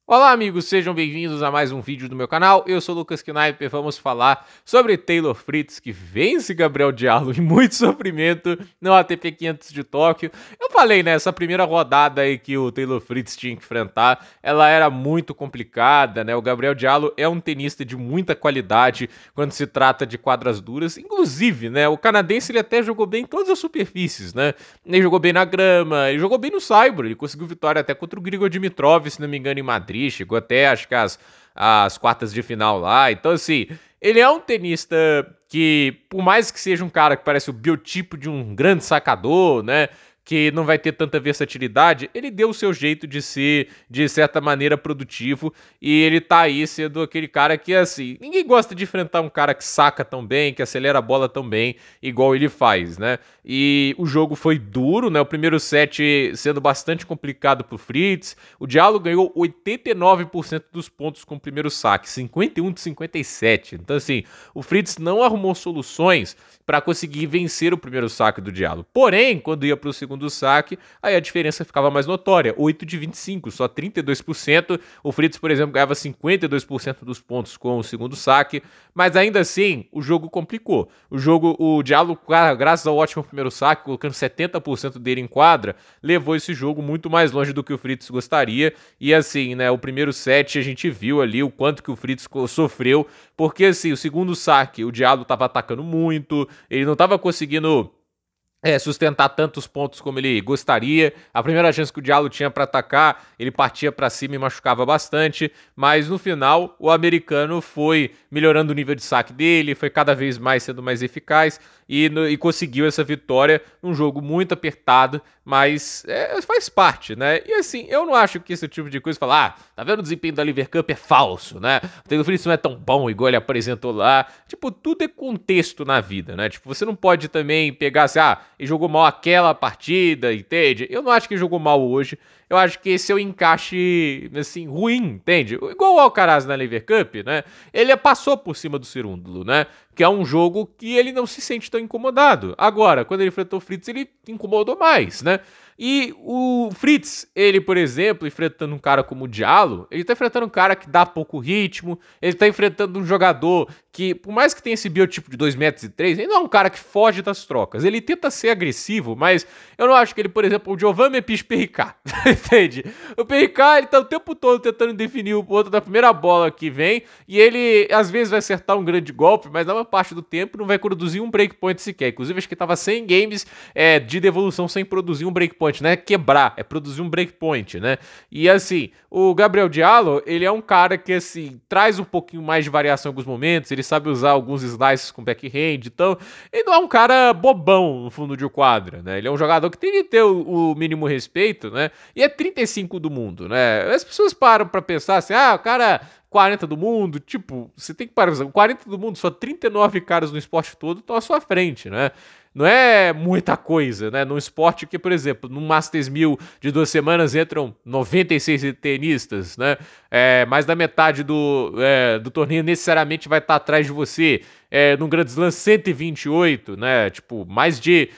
Olá amigos, sejam bem-vindos a mais um vídeo do meu canal. Eu sou o Lucas Kniper, vamos falar sobre Taylor Fritz, que vence Gabriel Diallo em muito sofrimento no ATP 500 de Tóquio. Eu falei, né, essa primeira rodada aí que o Taylor Fritz tinha que enfrentar, ela era muito complicada, né? O Gabriel Diallo é um tenista de muita qualidade quando se trata de quadras duras. Inclusive, né, o canadense ele até jogou bem em todas as superfícies, né? Ele jogou bem na grama, ele jogou bem no saibro, ele conseguiu vitória até contra o Grigor Dimitrov, se não me engano, em Madrid. Chegou até, acho que as quartas de final lá. Então, assim, ele é um tenista que, por mais que seja um cara que parece o biotipo de um grande sacador, né? Que não vai ter tanta versatilidade, ele deu o seu jeito de ser, de certa maneira, produtivo, e ele tá aí sendo aquele cara que, assim, ninguém gosta de enfrentar um cara que saca tão bem, que acelera a bola tão bem, igual ele faz, né? E o jogo foi duro, né? O primeiro set sendo bastante complicado pro Fritz, o Diallo ganhou 89% dos pontos com o primeiro saque, 51 de 57, então, assim, o Fritz não arrumou soluções para conseguir vencer o primeiro saque do Diallo. Porém, quando ia para o segundo saque, aí a diferença ficava mais notória, 8 de 25, só 32%. O Fritz, por exemplo, ganhava 52% dos pontos com o segundo saque, mas ainda assim, o jogo complicou. O Diallo, graças ao ótimo primeiro saque, colocando 70% dele em quadra, levou esse jogo muito mais longe do que o Fritz gostaria. E assim, né, o primeiro set a gente viu ali o quanto que o Fritz sofreu, porque assim, o segundo saque, o Diallo estava atacando muito, ele não estava conseguindo sustentar tantos pontos como ele gostaria. A primeira chance que o Diallo tinha para atacar, ele partia para cima e machucava bastante, mas no final o americano foi melhorando o nível de saque dele, foi cada vez mais sendo mais eficaz e conseguiu essa vitória num jogo muito apertado, mas faz parte, né? E assim, eu não acho que esse tipo de coisa, tá vendo o desempenho da Lever Cup é falso, né? O Taylor Fritz não é tão bom igual ele apresentou lá. Tipo, tudo é contexto na vida, né? Tipo, você não pode também pegar assim, ele jogou mal aquela partida, entende? Eu não acho que ele jogou mal hoje. Eu acho que esse é o encaixe, assim, ruim, entende? Igual o Alcaraz na Lever Cup, né? Ele passou por cima do Cerúndulo, né? Que é um jogo que ele não se sente tão incomodado. Agora, quando ele enfrentou o Fritz, ele incomodou mais, né? E o Fritz, ele, por exemplo, enfrentando um cara como o Diallo, ele tá enfrentando um cara que dá pouco ritmo, ele tá enfrentando um jogador que, por mais que tenha esse biotipo de 2,3 m, ele não é um cara que foge das trocas. Ele tenta ser agressivo, mas eu não acho que ele, por exemplo, o Giovanni Perricá, entende? O Perricá, ele tá o tempo todo tentando definir o outro da primeira bola que vem, e ele, às vezes, vai acertar um grande golpe, mas na maior parte do tempo não vai produzir um breakpoint sequer. Inclusive, acho que tava 100 games de devolução sem produzir um breakpoint. Não é quebrar, é produzir um breakpoint, né? E assim, o Gabriel Diallo, ele é um cara que, assim, traz um pouquinho mais de variação em alguns momentos, ele sabe usar alguns slices com backhand, então ele não é um cara bobão no fundo de quadra, né? Ele é um jogador que tem que ter o mínimo respeito, né? E é 35 do mundo, né? As pessoas param pra pensar assim, o cara 40 do mundo, tipo, você tem que parar, 40 do mundo, só 39 caras no esporte todo estão à sua frente, né? Não é muita coisa, né? Num esporte que, por exemplo, num Masters 1000 de 2 semanas entram 96 tenistas, né? Mais da metade do torneio necessariamente vai estar atrás de você. Num Grand Slam 128, né? Tipo, mais de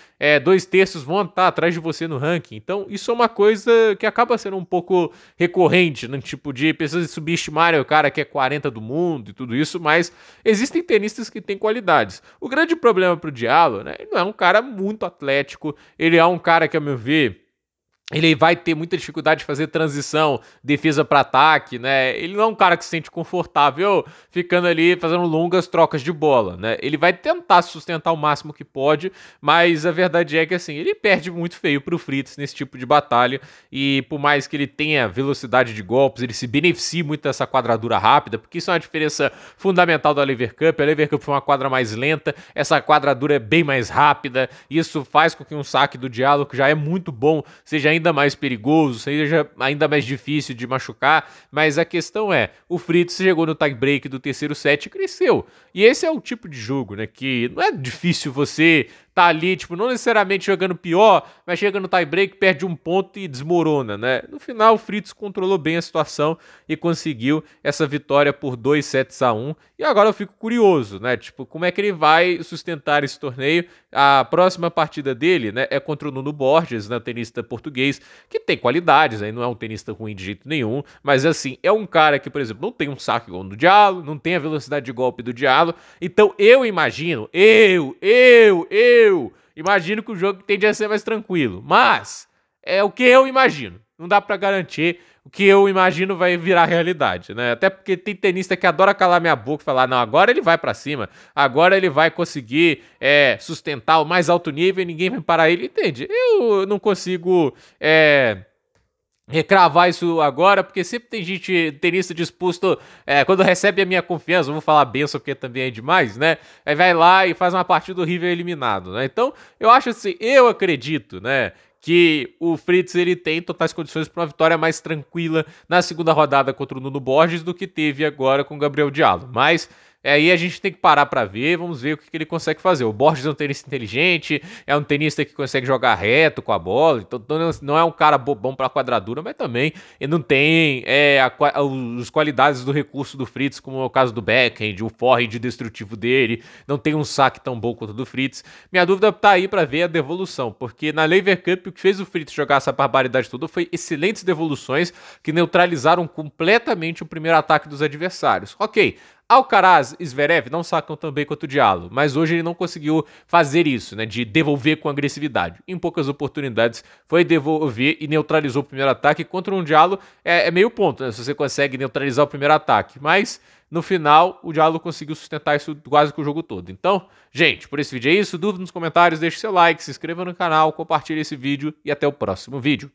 2/3 vão estar atrás de você no ranking. Então, isso é uma coisa que acaba sendo um pouco recorrente, né? Tipo, de pessoas subestimarem o cara que é 40 do mundo e tudo isso, mas existem tenistas que têm qualidades. O grande problema pro Diallo, né? Ele não é um cara muito atlético, ele é um cara que, a meu ver, ele vai ter muita dificuldade de fazer transição, defesa para ataque, né? Ele não é um cara que se sente confortável ficando ali fazendo longas trocas de bola, né? Ele vai tentar sustentar o máximo que pode, mas a verdade é que, assim, ele perde muito feio pro Fritz nesse tipo de batalha, e por mais que ele tenha velocidade de golpes, ele se beneficie muito dessa quadradura rápida, porque isso é uma diferença fundamental da Lever Cup. A Lever Cup foi uma quadra mais lenta, essa quadradura é bem mais rápida, e isso faz com que um saque do Diallo, que já é muito bom, seja ainda mais perigoso, seja ainda mais difícil de machucar, mas a questão é, o Fritz chegou no tie break do terceiro set e cresceu, e esse é o tipo de jogo, né, que não é difícil você tá ali, tipo, não necessariamente jogando pior, mas chega no tie-break, perde um ponto e desmorona, né? No final, o Fritz controlou bem a situação e conseguiu essa vitória por 2-1. E agora eu fico curioso, né? Tipo, como é que ele vai sustentar esse torneio? A próxima partida dele, né, é contra o Nuno Borges, né, tenista português, que tem qualidades, aí não é um tenista ruim de jeito nenhum, mas assim, é um cara que, por exemplo, não tem um saque igual do Diallo, não tem a velocidade de golpe do Diallo, então eu imagino, imagino que o jogo tende a ser mais tranquilo, mas é o que eu imagino, não dá pra garantir. O que eu imagino vai virar realidade, né? Até porque tem tenista que adora calar minha boca e falar, não, agora ele vai pra cima, agora ele vai conseguir sustentar o mais alto nível e ninguém vai parar ele, entende? Eu não consigo recravar isso agora, porque sempre tem gente, tenista disposto, quando recebe a minha confiança, eu vou falar benção porque também é demais, né? Aí vai lá e faz uma partida horrível eliminado, né? Então, eu acho assim, eu acredito, né, que o Fritz ele tem totais condições para uma vitória mais tranquila na segunda rodada contra o Nuno Borges do que teve agora com o Gabriel Diallo. Mas aí a gente tem que parar para ver, vamos ver o que ele consegue fazer. O Borges é um tenista inteligente, é um tenista que consegue jogar reto com a bola, então não é um cara bobão para quadradura, mas também ele não tem as qualidades do recurso do Fritz, como é o caso do backhand, o forehand destrutivo dele, não tem um saque tão bom quanto o do Fritz. Minha dúvida tá aí para ver a devolução, porque na Laver Cup o que fez o Fritz jogar essa barbaridade toda foi excelentes devoluções que neutralizaram completamente o primeiro ataque dos adversários. Ok, Alcaraz e Zverev não sacam tão bem quanto o Diallo, mas hoje ele não conseguiu fazer isso, né, de devolver com agressividade. Em poucas oportunidades foi devolver e neutralizou o primeiro ataque. Contra um Diallo é meio ponto, né, se você consegue neutralizar o primeiro ataque, mas no final o Diallo conseguiu sustentar isso quase que o jogo todo. Então, gente, por esse vídeo é isso. Dúvida nos comentários, deixe seu like, se inscreva no canal, compartilhe esse vídeo e até o próximo vídeo.